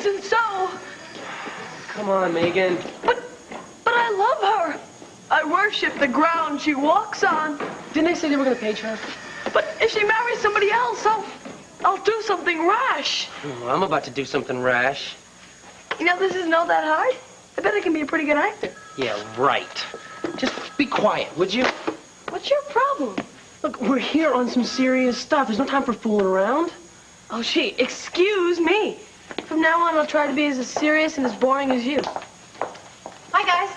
isn't so. Come on, Megan. But I love her. I worship the ground she walks on. Didn't they say they were going to page her? But if she marries somebody else, I'll do something rash. Oh, I'm about to do something rash. You know, this isn't all that hard. I bet I can be a pretty good actor. Yeah, right. Just be quiet, would you? What's your problem? Look, we're here on some serious stuff. There's no time for fooling around. Oh, gee, excuse me. From now on, I'll try to be as serious and as boring as you. Hi, guys.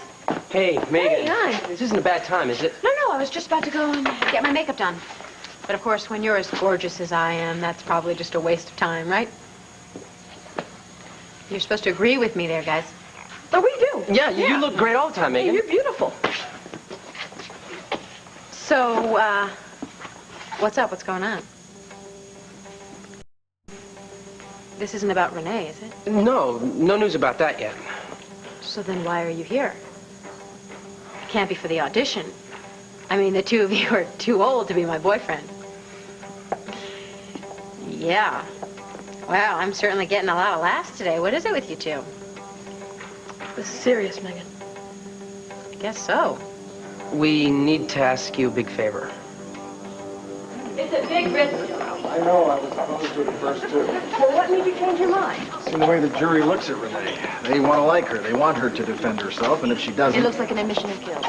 Hey, Megan. Hey, hi. This isn't a bad time, is it? No, I was just about to go and get my makeup done. But of course, when you're as gorgeous as I am, that's probably just a waste of time, right? You're supposed to agree with me there, guys. Oh, we do. Yeah, you look great all the time, Megan. You're beautiful. So, what's up? What's going on? This isn't about Renee, is it? No news about that yet. So then why are you here? It can't be for the audition. I mean, the two of you are too old to be my boyfriend. Yeah. Wow, I'm certainly getting a lot of laughs today. What is it with you two? This is serious, Megan. I guess so. We need to ask you a big favor. It's a big risk. I know, I was opposed to it at first, too. Well, what made you change your mind? See the way the jury looks at Renee. They want to like her. They want her to defend herself, and if she doesn't... It looks like an admission of guilt.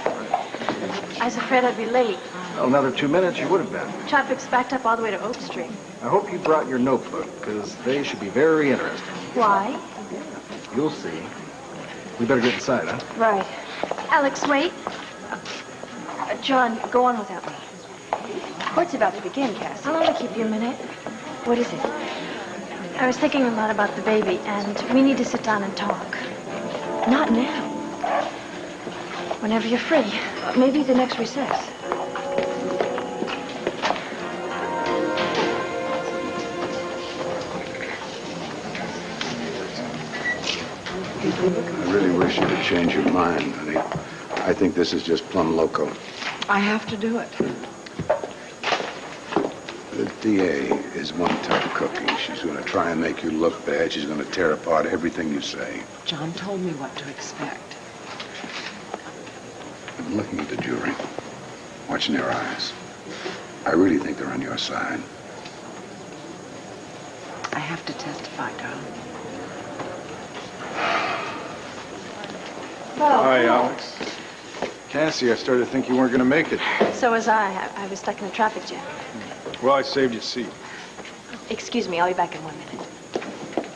I was afraid I'd be late. Well, another 2 minutes, you would have been. Traffic's backed up all the way to Oak Street. I hope you brought your notebook, because they should be very interesting. Why? You'll see. We better get inside, huh? Right. Alex, wait. John, go on without me. Court's about to begin, Cassie. I'll only keep you a minute. What is it? I was thinking a lot about the baby, and we need to sit down and talk. Not now. Whenever you're free. Maybe the next recess. I really wish you to change your mind, honey. I think this is just plumb loco. I have to do it. The DA is one tough cookie. She's going to try and make you look bad. She's going to tear apart everything you say. John told me what to expect. I'm looking at the jury, watching their eyes. I really think they're on your side. I have to testify, darling. Hi, Alex. Cassie, I started to think you weren't going to make it. So was I. I was stuck in a traffic jam. Well, I saved you a seat. Excuse me, I'll be back in 1 minute.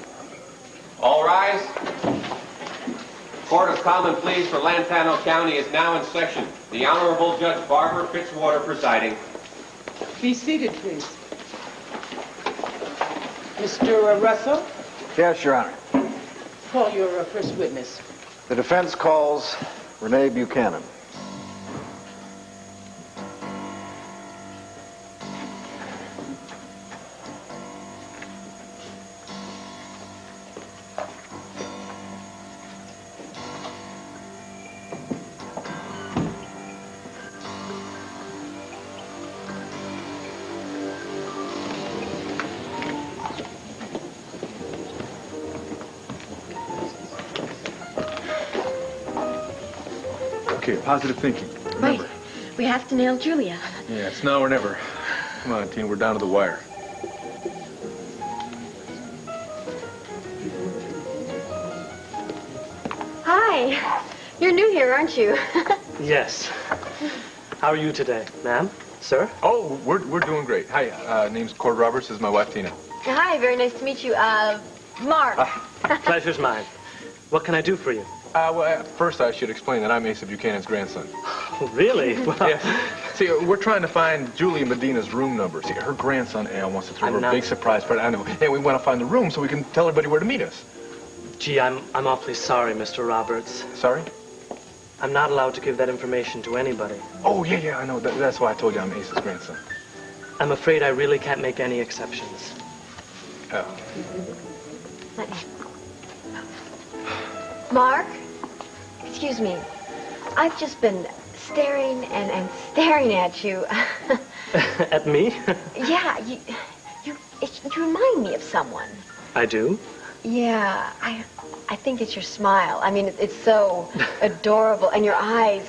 All rise. Court of Common Pleas for Lantano County is now in session. The Honorable Judge Barbara Fitzwater presiding. Be seated, please. Mr. Russell, Yes, Your Honor. call your first witness. The defense calls Renee Buchanan. Okay, positive thinking. Remember. Wait, we have to nail Julia. Yeah, it's now or never. Come on, team, we're down to the wire. Hi. You're new here, aren't you? Yes. How are you today, ma'am? Sir? Oh, we're doing great. Hi, name's Cord Roberts. This is my wife, Tina. Hi, very nice to meet you. Mark. Pleasure's mine. What can I do for you? Well, first I should explain that I'm Asa Buchanan's grandson. Oh, really? Well, Yeah. See, we're trying to find Julie Medina's room number. See, her grandson, Al, wants to throw her a big surprise party. I know. And we want to find the room so we can tell everybody where to meet us. Gee, I'm awfully sorry, Mr. Roberts. Sorry? I'm not allowed to give that information to anybody. Oh, yeah, I know. That's why I told you I'm Asa's grandson. I'm afraid I really can't make any exceptions. Oh. Mark? Excuse me. I've just been staring and staring at you. At me? Yeah, you remind me of someone. I do? Yeah, I think it's your smile. I mean, it's so adorable. And your eyes.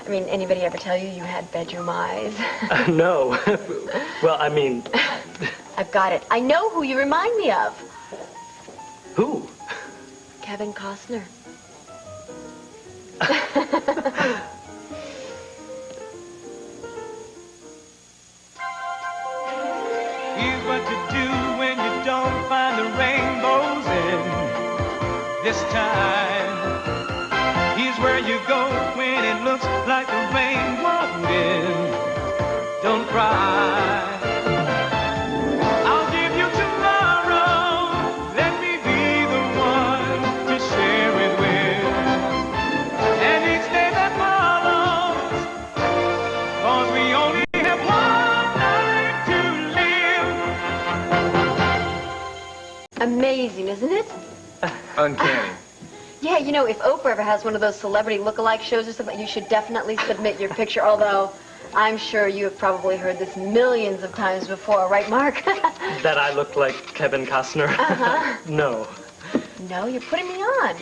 I mean, anybody ever tell you you had bedroom eyes? No. Well, I mean... I've got it. I know who you remind me of. Who? Kevin Costner. Here's what you do when you don't find the rainbows in this time. Here's where you go when it looks like the rain won't end. Don't cry. I'll give you tomorrow. Let me be the one to share it with. And each day that follows, 'cause we only have one life to live. Amazing, isn't it? Uncanny. Yeah, you know, if Oprah ever has one of those celebrity look-alike shows or something, you should definitely submit your picture, although I'm sure you have probably heard this millions of times before, right, Mark? That I look like Kevin Costner? Uh-huh. No. No, you're putting me on.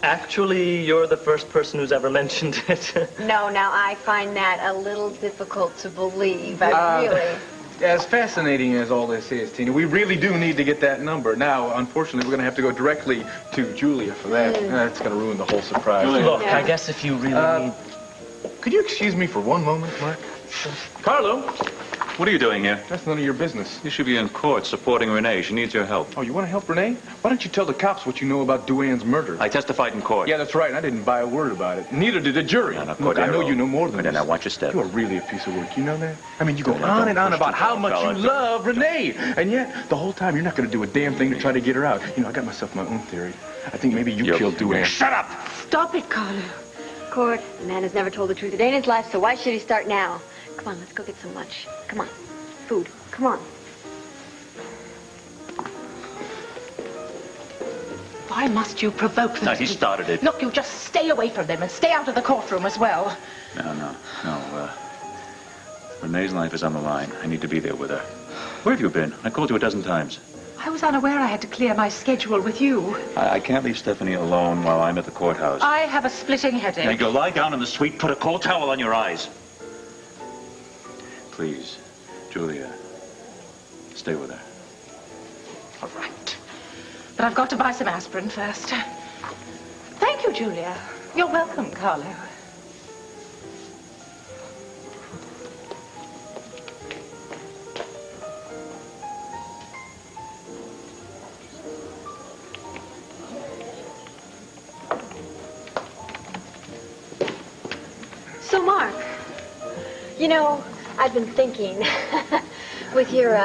Actually, you're the first person who's ever mentioned it. No, now I find that a little difficult to believe. I really... As fascinating as all this is, Tina, we really do need to get that number. Now, unfortunately, we're going to have to go directly to Julia for that. That's going to ruin the whole surprise. Look, I guess if you really need... Could you excuse me for one moment, Mark? Carlo, what are you doing here? That's none of your business. You should be in court supporting Renee. She needs your help. Oh, you want to help Renee? Why don't you tell the cops what you know about Duane's murder? I testified in court. Yeah, that's right. And I didn't buy a word about it. Neither did the jury. Look, I know you know more than this. this. Now, watch your step. You are really a piece of work. You know that? I mean, you go on and on about how much you love Renee. And yet, the whole time, you're not going to do a damn thing to try to get her out. You know, I got myself my own theory. I think maybe you killed Duane. Shut up! Stop it, Carlo. Court, a man has never told the truth a day in his life, so why should he start now? Come on, let's go get some lunch. Come on. Food. Come on. Why must you provoke them? No, he started it. Look, you just stay away from them and stay out of the courtroom as well. No. Renee's life is on the line. I need to be there with her. Where have you been? I called you a dozen times. I was unaware I had to clear my schedule with you. I can't leave Stephanie alone while I'm at the courthouse. I have a splitting headache. Now, you go lie down in the suite, put a cold towel on your eyes. Please, Julia, stay with her. All right. But I've got to buy some aspirin first. Thank you, Julia. You're welcome, Carlo. So, Mark, you know, I've been thinking, with your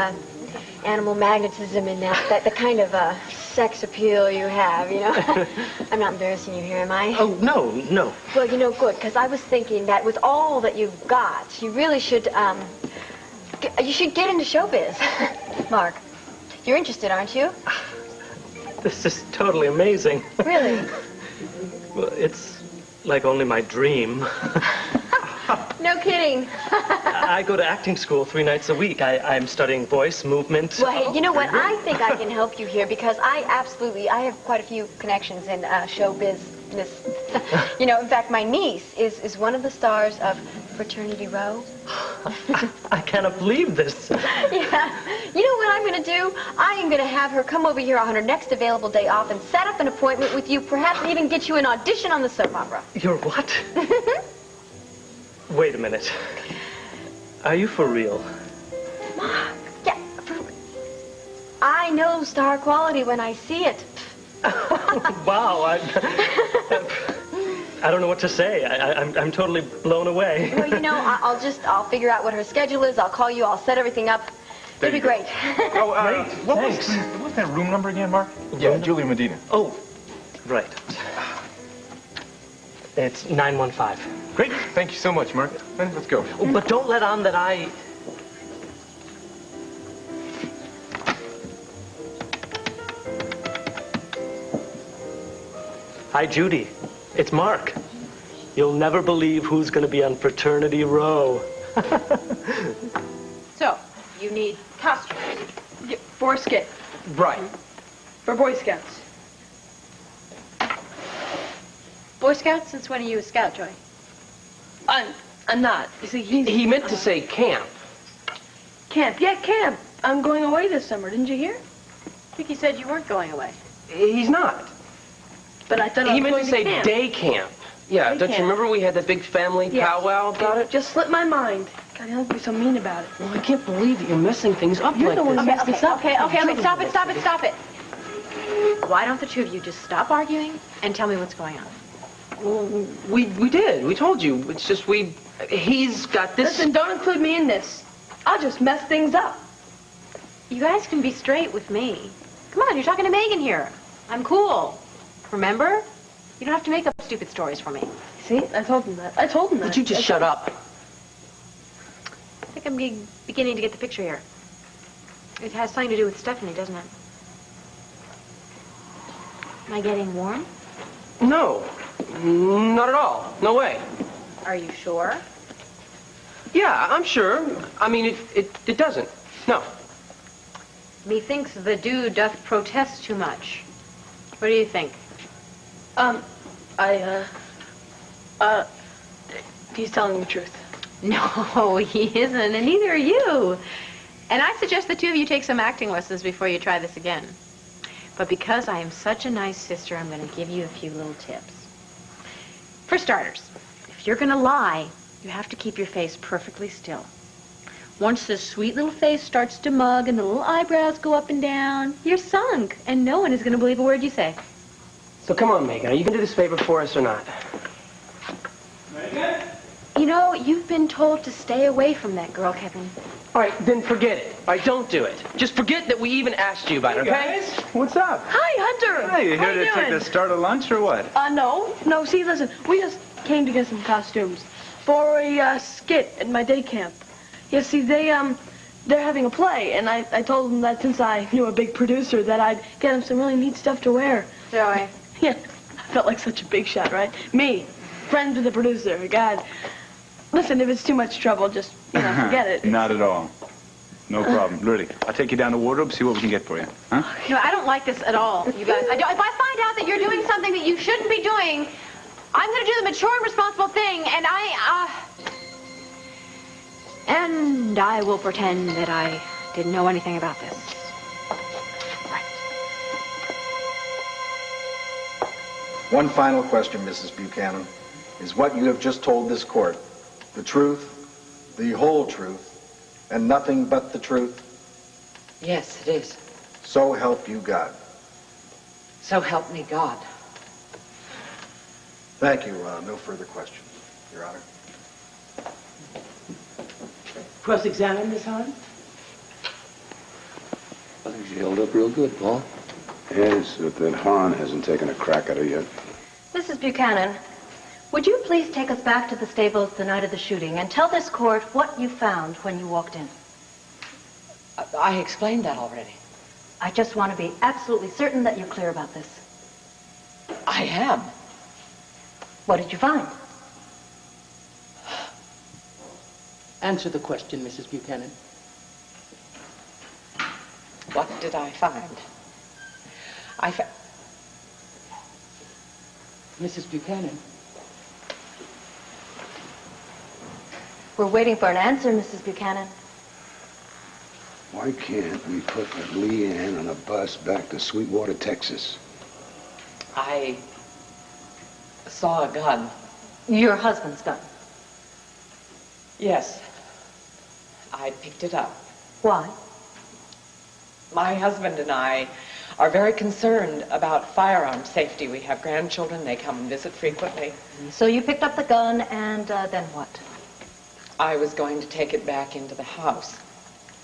animal magnetism and that the kind of sex appeal you have, you know. I'm not embarrassing you here, am I? Oh, no. Well, you know, good, because I was thinking that with all that you've got, you really should, you should get into showbiz. Mark, you're interested, aren't you? This is totally amazing. Really? Well, it's like only my dream. No kidding. I go to acting school 3 nights a week. I'm studying voice, movement. Well, hey, you know what? I think I can help you here because I have quite a few connections in show business. You know, in fact, my niece is one of the stars of Fraternity Row. I cannot believe this. Yeah. You know what I'm going to do? I am going to have her come over here on her next available day off and set up an appointment with you, perhaps even get you an audition on the soap opera. You're what? Wait a minute. Are you for real? Mark, yeah. I know star quality when I see it. Wow, I don't know what to say. I'm totally blown away. Well, you know, I'll figure out what her schedule is. I'll call you. I'll set everything up. It'll be great. Oh, what was that room number again, Mark? Yeah, Julia Medina. Oh, right. It's 915. Great. Thank you so much, Mark. Let's go. Oh, but don't let on that I... Hi, Judy. It's Mark. You'll never believe who's going to be on Fraternity Row. So, you need costumes. Foreskin. Right. For Boy Scouts. Boy Scouts? Since when are you a scout, Joy? I'm not. You see, He meant to say camp. Camp. Yeah, camp. I'm going away this summer. Didn't you hear? I think you said you weren't going away. He's not. But I thought I He was meant going to say camp. day camp. Yeah, Day don't you camp. remember we had that big family Yeah. powwow about it? Just slipped my mind. God, you don't be so mean about it. Well, I can't believe that you're messing things up You're like the one this. who messed this up. Okay, stop it. Why don't the two of you just stop arguing and tell me what's going on? Well, we did. We told you. It's just he's got this. Listen, don't include me in this. I'll just mess things up. You guys can be straight with me. Come on, you're talking to Megan here. I'm cool. Remember? You don't have to make up stupid stories for me. See? I told him that. Would you just shut up? I think I'm beginning to get the picture here. It has something to do with Stephanie, doesn't it? Am I getting warm? No. Not at all. No way. Are you sure? Yeah, I'm sure. I mean, it doesn't. No. Methinks the dude doth protest too much. What do you think? He's telling the truth. No, he isn't, and neither are you. And I suggest the two of you take some acting lessons before you try this again. But because I am such a nice sister, I'm going to give you a few little tips. For starters, if you're going to lie, you have to keep your face perfectly still. Once this sweet little face starts to mug and the little eyebrows go up and down, you're sunk, and no one is going to believe a word you say. So come on, Megan. Are you going to do this favor for us or not? Megan? You know, you've been told to stay away from that girl, Kevin. All right, then forget it. All right, don't do it. Just forget that we even asked you about it, okay? Guys, what's up? Hi, Hunter. Hey, you How here to take doing? the start of lunch or what? No. See, listen, we just came to get some costumes for a skit at my day camp. Yeah, see, they're having a play, and I told them that since I knew a big producer that I'd get them some really neat stuff to wear. Joey. Yeah, I felt like such a big shot, right? Me, friends with the producer. God, listen, if it's too much trouble, just forget it. Not at all. No problem. Lily, I'll take you down the wardrobe, see what we can get for you. Huh? You know, I don't like this at all, you guys. If I find out that you're doing something that you shouldn't be doing, I'm going to do the mature and responsible thing, and I will pretend that I didn't know anything about this. One final question, Mrs. Buchanan. Is what you have just told this court the truth, the whole truth, and nothing but the truth? Yes, it is. So help you God. So help me God. Thank you. No further questions, Your Honor. Cross-examine, Miss Hahn? I think she held up real good, Paul. Yes, if that Hahn hasn't taken a crack at her yet. Mrs. Buchanan, would you please take us back to the stables the night of the shooting and tell this court what you found when you walked in? I explained that already. I just want to be absolutely certain that you're clear about this. I am. What did you find? Answer the question, Mrs. Buchanan. What did I find? Mrs. Buchanan. We're waiting for an answer, Mrs. Buchanan. Why can't we put Leanne on a bus back to Sweetwater, Texas? I saw a gun. Your husband's gun. Yes. I picked it up. Why? My husband and I are very concerned about firearm safety. We have grandchildren. They come and visit frequently. So you picked up the gun, and then what? I was going to take it back into the house.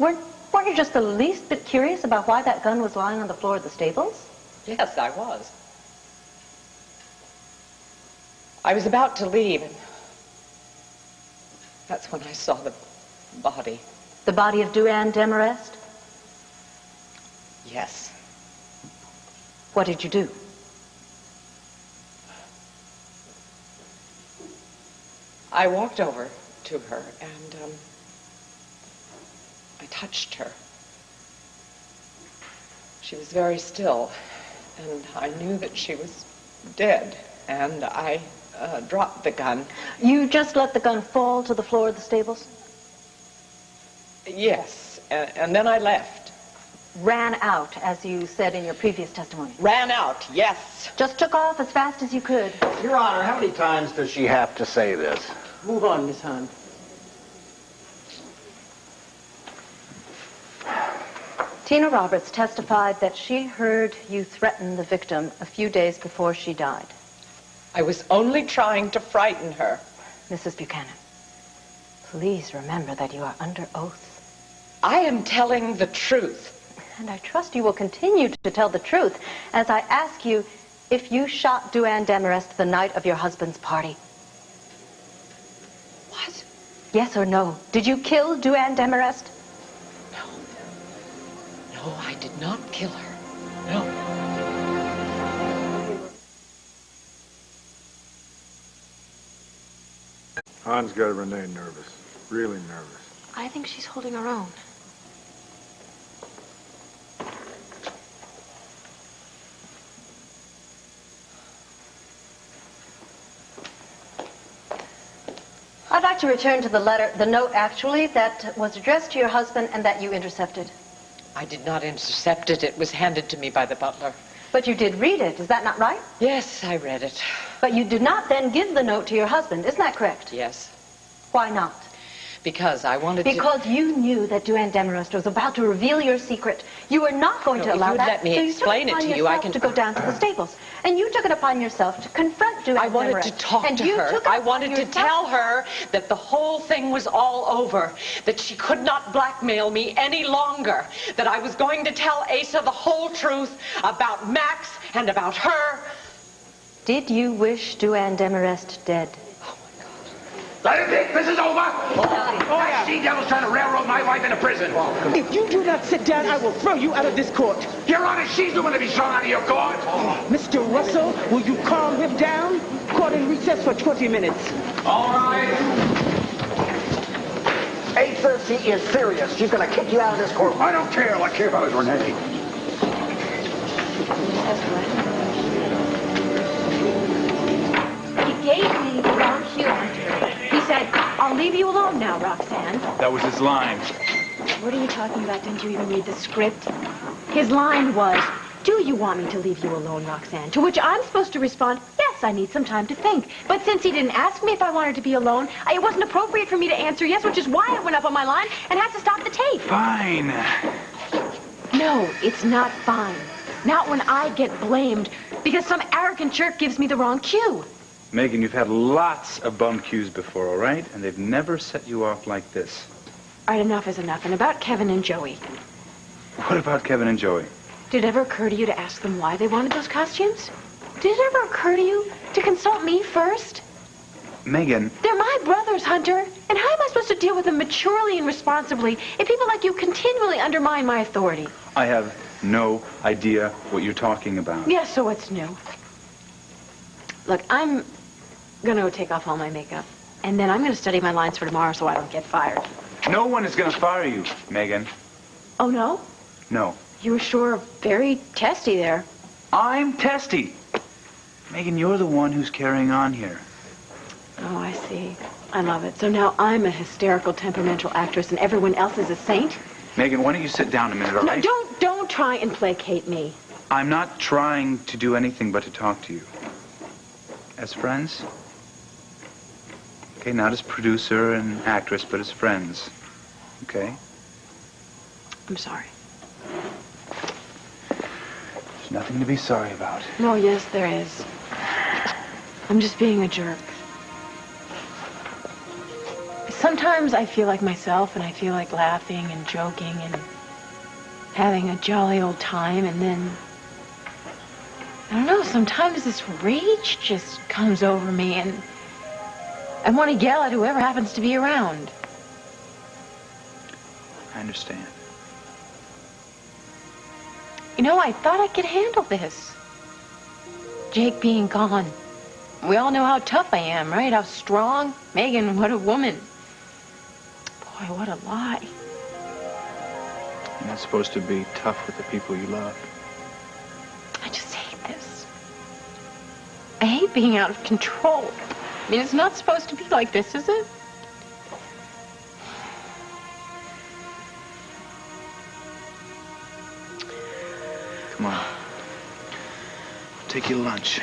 Weren't you just the least bit curious about why that gun was lying on the floor of the stables? Yes, I was. I was about to leave, and that's when I saw the body. The body of Duran Demarest? Yes. What did you do? I walked over to her, and I touched her. She was very still, and I knew that she was dead, and I dropped the gun. You just let the gun fall to the floor of the stables? Yes, and then I left. Ran out, as you said in your previous testimony. Ran out, yes. Just took off as fast as you could. Your Honor, how many times does she have to say this? Move on, Miss Hunt. Tina Roberts testified that she heard you threaten the victim a few days before she died. I was only trying to frighten her. Mrs. Buchanan, please remember that you are under oath. I am telling the truth. And I trust you will continue to tell the truth as I ask you if you shot Duane Demarest the night of your husband's party. What? Yes or no? Did you kill Duane Demarest? No, I did not kill her. No. Han's got Renee nervous. Really nervous. I think she's holding her own. I'd like to return to the note actually, that was addressed to your husband and that you intercepted. I did not intercept it. It was handed to me by the butler. But you did read it, is that not right? Yes, I read it. But you did not then give the note to your husband, isn't that correct? Yes. Why not? Because I wanted to... Because you knew that Duane Demarest was about to reveal your secret. You were not going to allow that. Let me explain it to you. I can to go down to the stables. And you took it upon yourself to confront Duane I wanted Demarest. to talk and to you her. Took it I upon wanted to yourself. tell her that the whole thing was all over, that she could not blackmail me any longer, that I was going to tell Asa the whole truth about Max and about her. Did you wish Duane Demarest dead? Let it be. This is over. That she-devil's trying to railroad my wife into prison. If you do not sit down, I will throw you out of this court. Your Honor, she's the one to be thrown out of your court. Mr. Russell, will you calm him down? Court in recess for 20 minutes. All right. Asa, she is serious. She's going to kick you out of this court. I don't care. All I care about is Renee. He gave me the wrong cue, Hunter. He said, I'll leave you alone now, Roxanne. That was his line. What are you talking about? Didn't you even read the script? His line was, do you want me to leave you alone, Roxanne? To which I'm supposed to respond, yes, I need some time to think. But since he didn't ask me if I wanted to be alone, it wasn't appropriate for me to answer yes, which is why I went up on my line and had to stop the tape. Fine. No, it's not fine. Not when I get blamed because some arrogant jerk gives me the wrong cue. Megan, you've had lots of bum cues before, all right? And they've never set you off like this. All right, enough is enough. And about Kevin and Joey. What about Kevin and Joey? Did it ever occur to you to ask them why they wanted those costumes? Did it ever occur to you to consult me first? Megan. They're my brothers, Hunter. And how am I supposed to deal with them maturely and responsibly if people like you continually undermine my authority? I have no idea what you're talking about. Yeah, so what's new? Look, I'm gonna go take off all my makeup. And then I'm gonna study my lines for tomorrow so I don't get fired. No one is going to fire you, Megan. Oh, no? No. You were sure very testy there. I'm testy. Megan, you're the one who's carrying on here. Oh, I see. I love it. So now I'm a hysterical, temperamental actress and everyone else is a saint? Megan, why don't you sit down a minute, all right? No, don't try and placate me. I'm not trying to do anything but to talk to you. As friends? Okay, not as producer and actress, but as friends. Okay? I'm sorry. There's nothing to be sorry about. Oh, yes, there is. I'm just being a jerk. Sometimes I feel like myself, and I feel like laughing and joking and having a jolly old time, and then, I don't know, sometimes this rage just comes over me, and I want to yell at whoever happens to be around. I understand. You know, I thought I could handle this. Jake being gone. We all know how tough I am, right? How strong. Megan, what a woman. Boy, what a lie. You're not supposed to be tough with the people you love. I just hate hate being out of control. I mean, it's not supposed to be like this, is it? Come on. Take your lunch.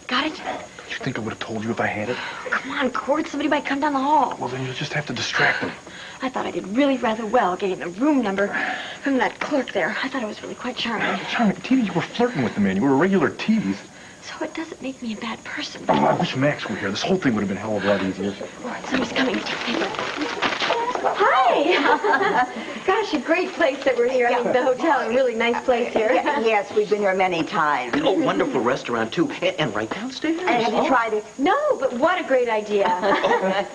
Got it? You think I would have told you if I had it? Come on, Cord. Somebody might come down the hall. Well, then you'll just have to distract them. I thought I did really rather well getting the room number from that clerk there. I thought it was really quite charming. Charming, Tina, you were flirting with the man. You were a regular tease. So it doesn't make me a bad person. Oh, I wish Max were here. This whole thing would have been a hell of a lot easier. Somebody's coming. Hi. Gosh, a great place that we're here. I mean, the hotel, a really nice place here. Yes, we've been here many times. Oh, wonderful restaurant, too. And right downstairs. And have you tried it? No, but what a great idea.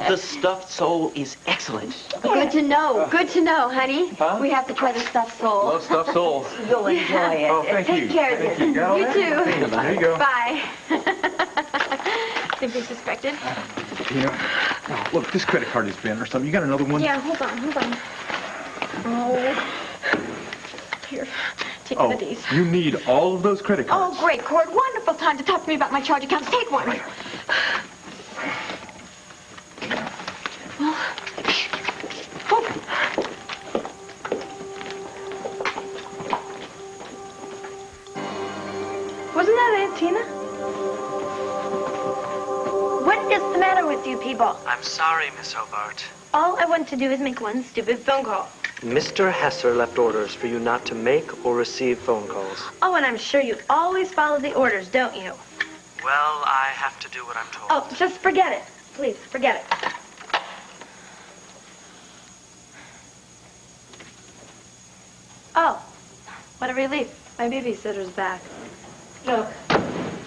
The stuffed sole is excellent. Good to know. Good to know, honey. Huh? We have to try the stuffed sole. Love stuffed soles. You'll enjoy it. Oh, thank Take you. care, Thank dear. you. Got all You that? too. There you go. Bye. Think they suspected? Tina, oh, look, this credit card is bent or something. You got another one? Yeah, hold on. Oh. Here, take one of these. You need all of those credit cards. Oh, great, Cord. Wonderful time to talk to me about my charge accounts. Take one. Well, Wasn't that Aunt Tina? What is the matter with you people? I'm sorry, Miss Hobart. All I want to do is make one stupid phone call. Mr. Hesser left orders for you not to make or receive phone calls. Oh, and I'm sure you always follow the orders, don't you? Well, I have to do what I'm told. Oh, just forget it. Please, forget it. Oh, what a relief. My babysitter's back. Look,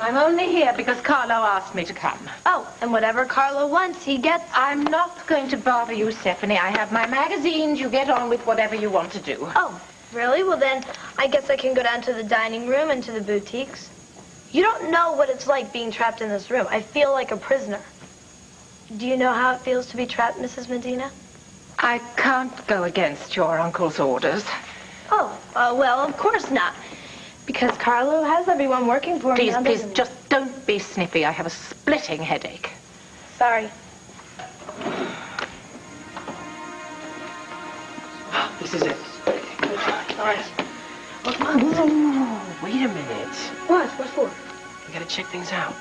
I'm only here because Carlo asked me to come. Oh, and whatever Carlo wants, he gets. I'm not going to bother you, Stephanie. I have my magazines. You get on with whatever you want to do. Oh, really? Well, then, I guess I can go down to the dining room and to the boutiques. You don't know what it's like being trapped in this room. I feel like a prisoner. Do you know how it feels to be trapped, Mrs. Medina? I can't go against your uncle's orders. Oh, well, of course not. Because Carlo has everyone working for him. Please, now, please, doesn't he? just don't be snippy. I have a splitting headache. Sorry. This is it. All right. Oh, come on. Oh, wait a minute. What? What for? We gotta check things out.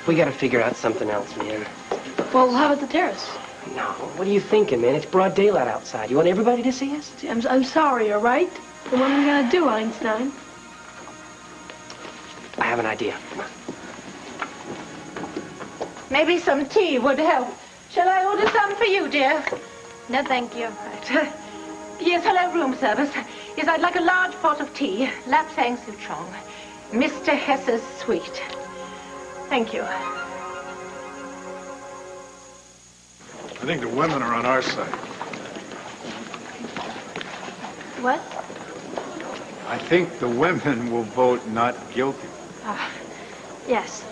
We gotta figure out something else, man. Well, how about the terrace? No, what are you thinking, man? It's broad daylight outside. You want everybody to see us? See, I'm sorry, all right? But what am I going to do, Einstein? I have an idea. Maybe some tea would help. Shall I order some for you, dear? No, thank you. Yes, hello, room service. Yes, I'd like a large pot of tea. Lapsang Souchong. Mr. Hesser's suite. Thank you. I think the women are on our side. What? I think the women will vote not guilty. Yes.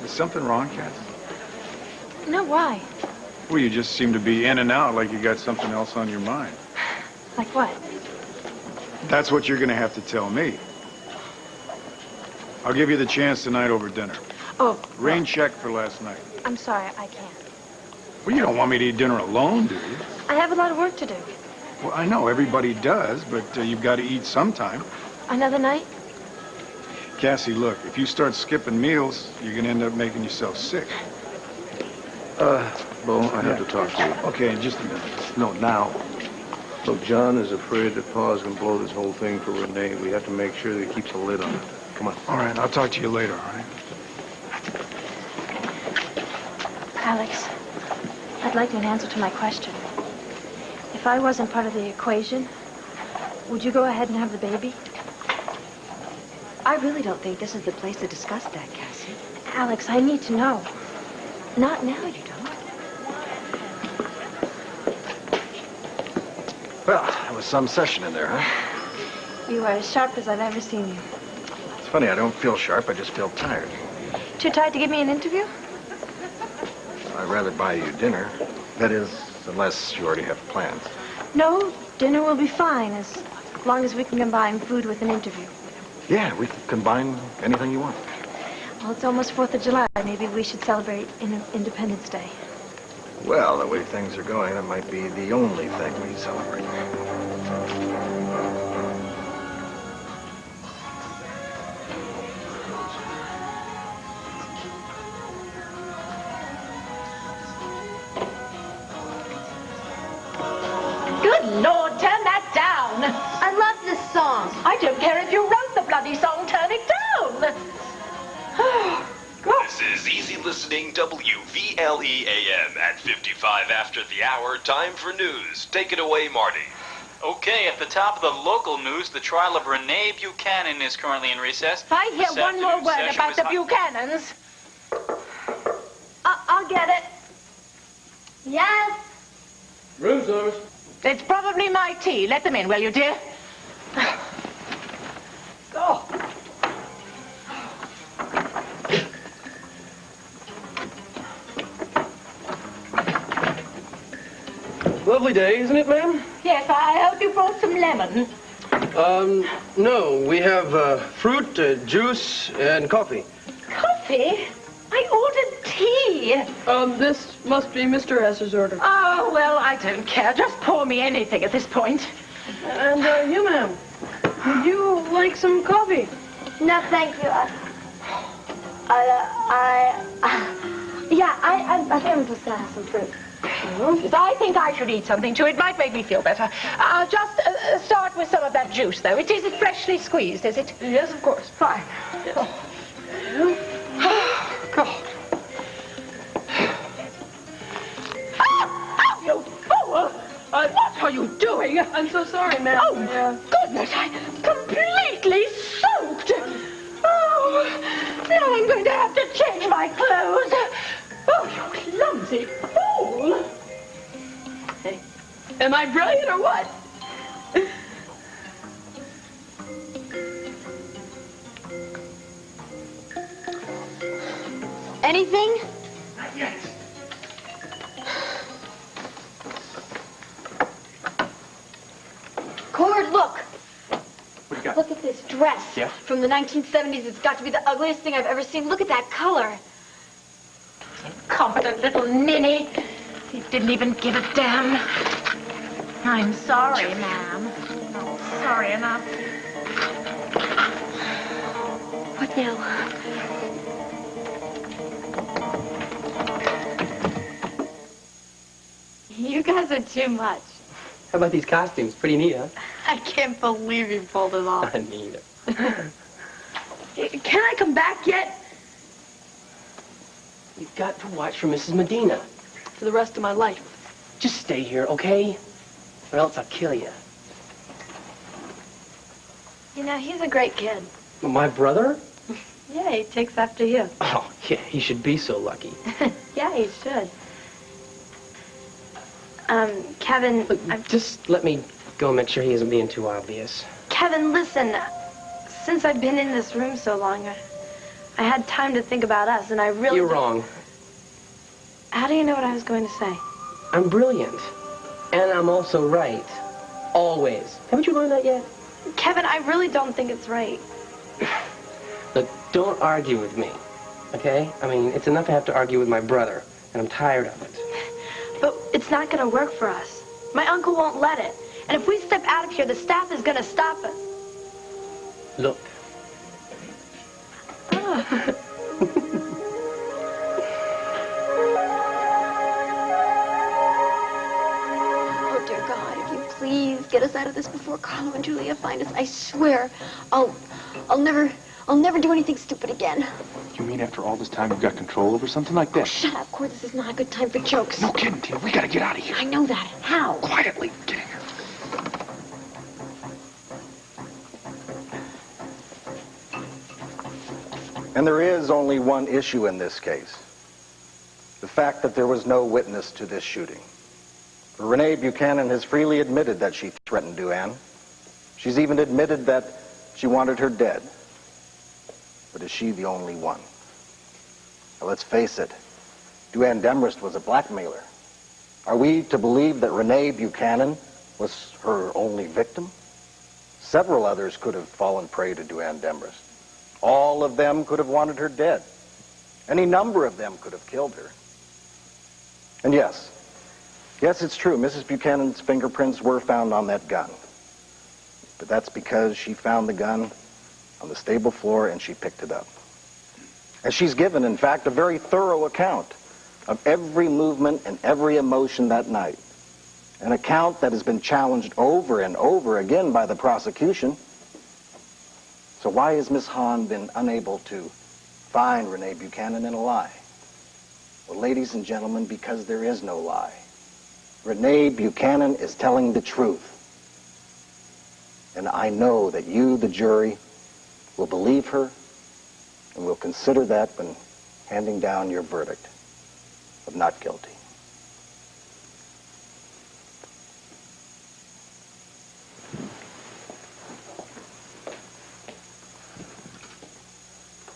Is something wrong, Kathy? No, why? Well, you just seem to be in and out like you got something else on your mind. Like what? That's what you're going to have to tell me. I'll give you the chance tonight over dinner. Oh. Rain check for last night. I'm sorry, I can't. Well, you don't want me to eat dinner alone, do you? I have a lot of work to do. Well, I know everybody does, but you've got to eat sometime. Another night? Cassie, look, if you start skipping meals, you're going to end up making yourself sick. Bo, I have to talk to you. Okay, in just a minute. No, now. Look, John is afraid that Pa's going to blow this whole thing for Renee. We have to make sure that he keeps a lid on it. Come on. All right, I'll talk to you later, all right? Alex, I'd like an answer to my question. If I wasn't part of the equation, would you go ahead and have the baby? I really don't think this is the place to discuss that, Cassie. Alex, I need to know. Not now, you don't. Well, that was some session in there, huh? You are as sharp as I've ever seen you. It's funny, I don't feel sharp, I just feel tired. Too tired to give me an interview? I'd rather buy you dinner. That is, unless you already have plans. No, dinner will be fine as long as we can combine food with an interview. Yeah, we can combine anything you want. Well, it's almost 4th of July. Maybe we should celebrate Independence Day. Well, the way things are going, that might be the only thing we celebrate. Good Lord, turn that down. I love this song. I don't care if you wrote the bloody song, turn it down. This is Easy Listening WVLE-AM at 55 after the hour. Time for news. Take it away, Marty. Okay, at the top of the local news, the trial of Renee Buchanan is currently in recess. If I hear This one more afternoon's word session about was the hi- Buchanans. I'll get it. Yes? Room service. It's probably my tea. Let them in, will you, dear? Oh. Lovely day, isn't it, ma'am? Yes, I hope you brought some lemon. No, we have fruit, juice, and coffee. Coffee? I ordered tea. This must be Mr. Hesser's order. Oh, well, I don't care. Just pour me anything at this point. And, you, ma'am, would you like some coffee? No, thank you. I think I'm just gonna have some fruit. I think I should eat something too. It might make me feel better. I'll just start with some of that juice, though. Is it freshly squeezed, is it? Yes, of course. Fine. Yes. God. You fool! What are you doing? I'm so sorry, ma'am. Oh, goodness, I'm completely soaked. Oh, now I'm going to have to change my clothes. Oh, you clumsy fool! Hey, am I brilliant or what? Anything? Not yet. Cord, look. What do you got? Look at this dress. Yeah? From the 1970s. It's got to be the ugliest thing I've ever seen. Look at that color. Incompetent little ninny. He didn't even give a damn. I'm sorry, ma'am. Oh, sorry enough. What now? You guys are too much. How about these costumes? Pretty neat, huh? I can't believe you pulled it off. Neat. Can I come back yet? You've got to watch for Mrs. Medina. For the rest of my life. Just stay here, okay? Or else I'll kill you. You know, he's a great kid. My brother? Yeah, he takes after you. Oh, yeah, he should be so lucky. Yeah, he should. Kevin, Just let me go and make sure he isn't being too obvious. Kevin, listen. Since I've been in this room so long, I had time to think about us, and I really... You're wrong. How do you know what I was going to say? I'm brilliant. And I'm also right. Always. Haven't you learned that yet? Kevin, I really don't think it's right. Look, don't argue with me, okay? I mean, it's enough to have to argue with my brother, and I'm tired of it. But it's not going to work for us. My uncle won't let it. And if we step out of here, the staff is going to stop us. Look. Oh, dear God, if you please get us out of this before Carlo and Julia find us, I swear I'll never do anything stupid again. You mean after all this time you've got control over something like that? Shut up, Cord. This is not a good time for jokes. No kidding, Tina. We gotta get out of here. I know that. How? Quietly. Get in here. And there is only one issue in this case. The fact that there was no witness to this shooting. Renee Buchanan has freely admitted that she threatened Duane. She's even admitted that she wanted her dead. But is she the only one? Now, let's face it, Duane Demarest was a blackmailer. Are we to believe that Renee Buchanan was her only victim? Several others could have fallen prey to Duane Demarest. All of them could have wanted her dead. Any number of them could have killed her. And yes, it's true, Mrs. Buchanan's fingerprints were found on that gun. But that's because she found the gun on the stable floor and she picked it up. And she's given, in fact, a very thorough account of every movement and every emotion that night. An account that has been challenged over and over again by the prosecution. So why has Miss Hahn been unable to find Renee Buchanan in a lie? Well, ladies and gentlemen, because there is no lie. Renee Buchanan is telling the truth. And I know that you, the jury, will believe her and will consider that when handing down your verdict of not guilty.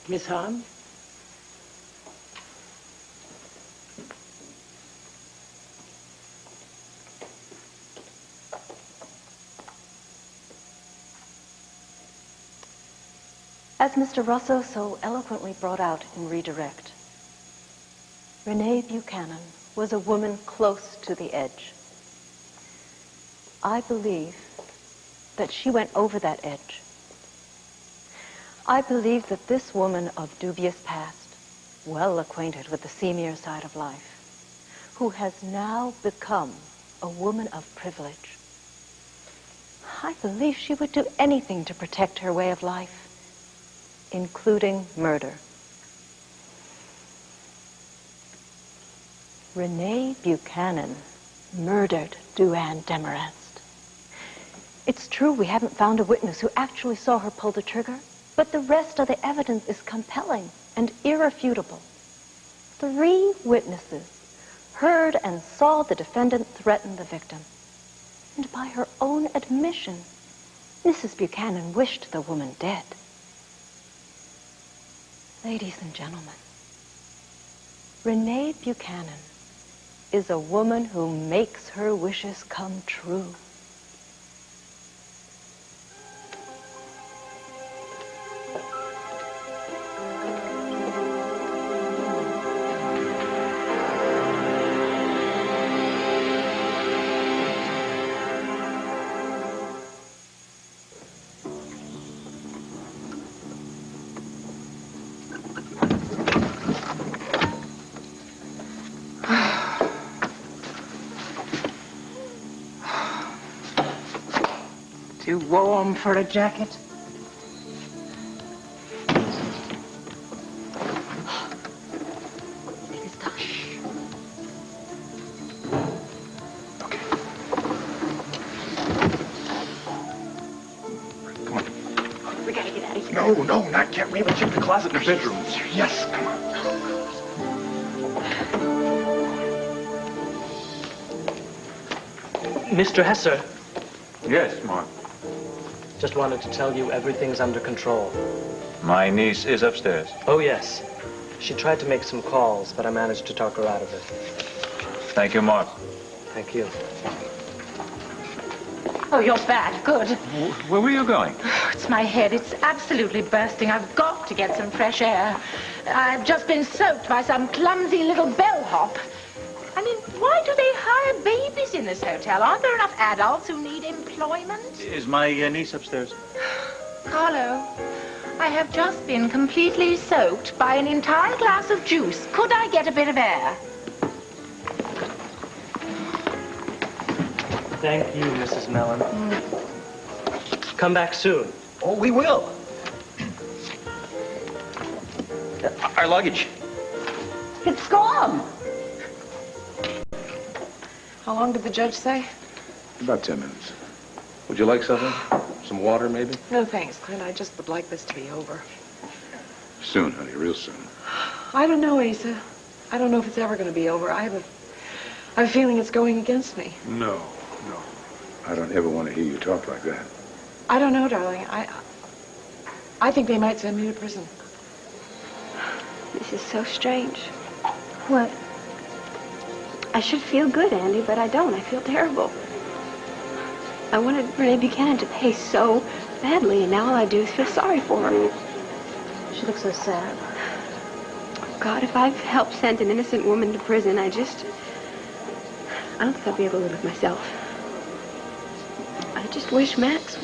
Miss Hahn? As Mr. Russo so eloquently brought out in Redirect, Renee Buchanan was a woman close to the edge. I believe that she went over that edge. I believe that this woman of dubious past, well acquainted with the seamier side of life, who has now become a woman of privilege, I believe she would do anything to protect her way of life, including murder. Renee Buchanan murdered Duane Demarest. It's true we haven't found a witness who actually saw her pull the trigger, but the rest of the evidence is compelling and irrefutable. 3 witnesses heard and saw the defendant threaten the victim. And by her own admission, Mrs. Buchanan wished the woman dead. Ladies and gentlemen, Renee Buchanan is a woman who makes her wishes come true. Too warm for a jacket? We gotta get out of here. No, not yet. We haven't checked the closet in the bedrooms. Yes, come on. Mr. Hesser. Yes, Mark. Just wanted to tell you everything's under control. My niece is upstairs. Oh, yes. She tried to make some calls, but I managed to talk her out of it. Thank you, Mark. Thank you. Oh, you're back. Good. Where were you going? It's my head. It's absolutely bursting. I've got to get some fresh air. I've just been soaked by some clumsy little bellhop. I mean, why do they hire babies in this hotel? Aren't there enough adults who need employment? Is my niece upstairs? Carlo, I have just been completely soaked by an entire glass of juice. Could I get a bit of air? Thank you, Mrs. Mellon. Come back soon. Oh, we will. Our luggage. It's gone. How long did the judge say? About 10 minutes. Would you like something? Some water, maybe? No, thanks, Clint. I just would like this to be over. Soon, honey, real soon. I don't know, Asa. I don't know if it's ever going to be over. I I have a feeling it's going against me. No. I don't ever want to hear you talk like that. I don't know, darling. I think they might send me to prison. This is so strange. What? I should feel good, Andy, but I don't. I feel terrible. I wanted Renee Buchanan to pay so badly, and now all I do is feel sorry for her. She looks so sad. God, if I've helped send an innocent woman to prison, I don't think I'll be able to live with myself. I just wish Max...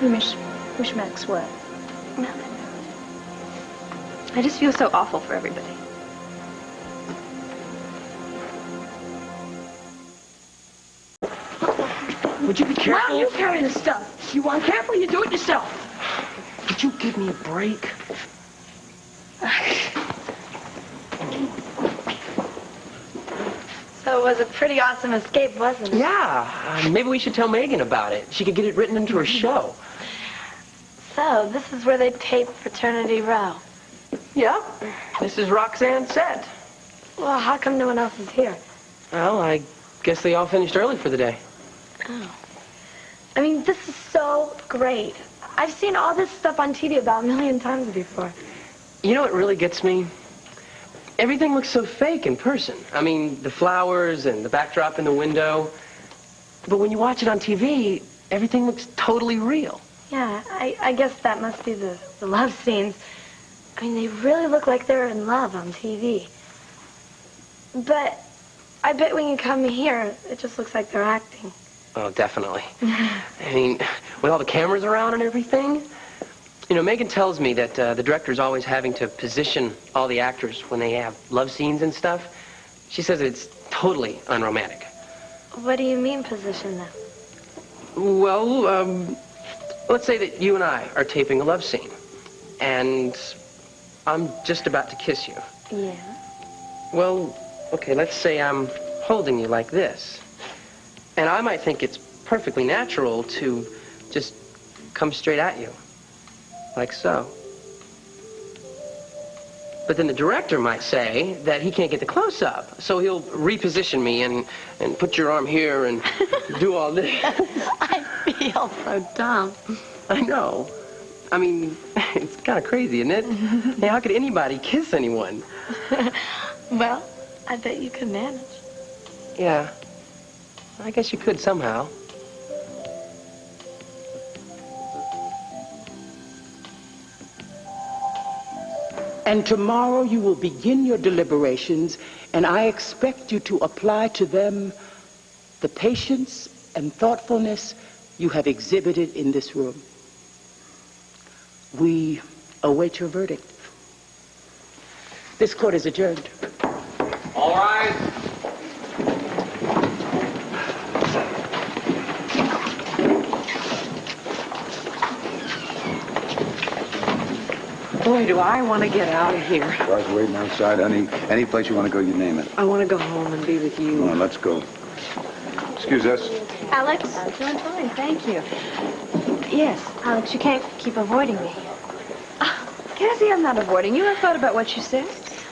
You wish Max what? Nothing. I just feel so awful for everybody. Would you be careful? Mom, you carry this stuff. You want careful, you do it yourself. Would you give me a break? So it was a pretty awesome escape, wasn't it? Yeah, maybe we should tell Megan about it. She could get it written into her show. So, this is where they tape Fraternity Row. Yeah, this is Roxanne's set. Well, how come no one else is here? Well, I guess they all finished early for the day. Oh. I mean, this is so great. I've seen all this stuff on TV about a million times before. You know what really gets me? Everything looks so fake in person. I mean, the flowers and the backdrop in the window. But when you watch it on TV, everything looks totally real. Yeah, I guess that must be the love scenes. I mean, they really look like they're in love on TV. But I bet when you come here, it just looks like they're acting. Oh, definitely. I mean, with all the cameras around and everything. You know, Megan tells me that the director's always having to position all the actors when they have love scenes and stuff. She says it's totally unromantic. What do you mean, position them? Well, let's say that you and I are taping a love scene, and I'm just about to kiss you. Yeah. Well, okay, let's say I'm holding you like this. And I might think it's perfectly natural to just come straight at you. Like so. But then the director might say that he can't get the close-up, so he'll reposition me and put your arm here and do all this. I feel so dumb. I know. I mean, it's kind of crazy, isn't it? Hey, how could anybody kiss anyone? Well, I bet you could manage. Yeah. I guess you could somehow. And tomorrow you will begin your deliberations, and I expect you to apply to them the patience and thoughtfulness you have exhibited in this room. We await your verdict. This court is adjourned. All right. Boy, do I want to get out of here. Car's waiting outside, honey. Any place you want to go, you name it. I want to go home and be with you. Come on, let's go. Excuse us. Alex? I'm doing fine, thank you. Yes, Alex, you can't keep avoiding me. Cassie, I'm not avoiding you. I've thought about what you said.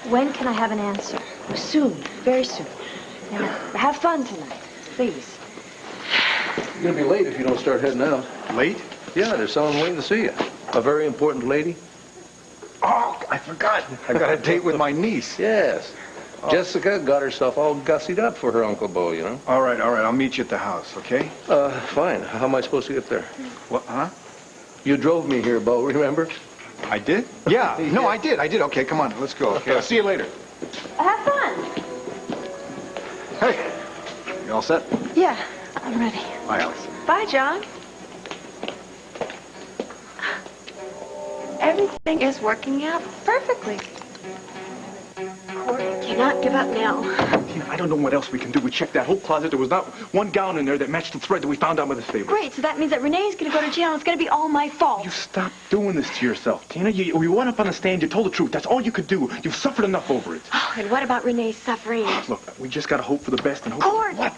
When can I have an answer? Soon, very soon. Now, have fun tonight, please. You're gonna be late if you don't start heading out. Late? Yeah, there's someone waiting to see you. A very important lady. Oh, I forgot. I got a date with my niece. Yes. Jessica got herself all gussied up for her Uncle Bo, you know. All right. I'll meet you at the house, okay? Fine. How am I supposed to get there? What, huh? You drove me here, Bo, remember? I did? Yeah. No, I did. Okay, come on. Let's go. Okay, I'll see you later. Have fun. Hey, you all set? Yeah, I'm ready. Bye, Alex. Bye, John. Everything is working out perfectly. Court cannot give up now. Tina, I don't know what else we can do. We checked that whole closet. There was not one gown in there that matched the thread that we found out by the stable. Great, so that means that Renee's gonna go to jail and it's gonna be all my fault. You stop doing this to yourself, Tina. You went up on the stand. You told the truth. That's all you could do. You've suffered enough over it. Oh, and what about Renee's suffering? Look, we just gotta hope for the best and hope... Court! What?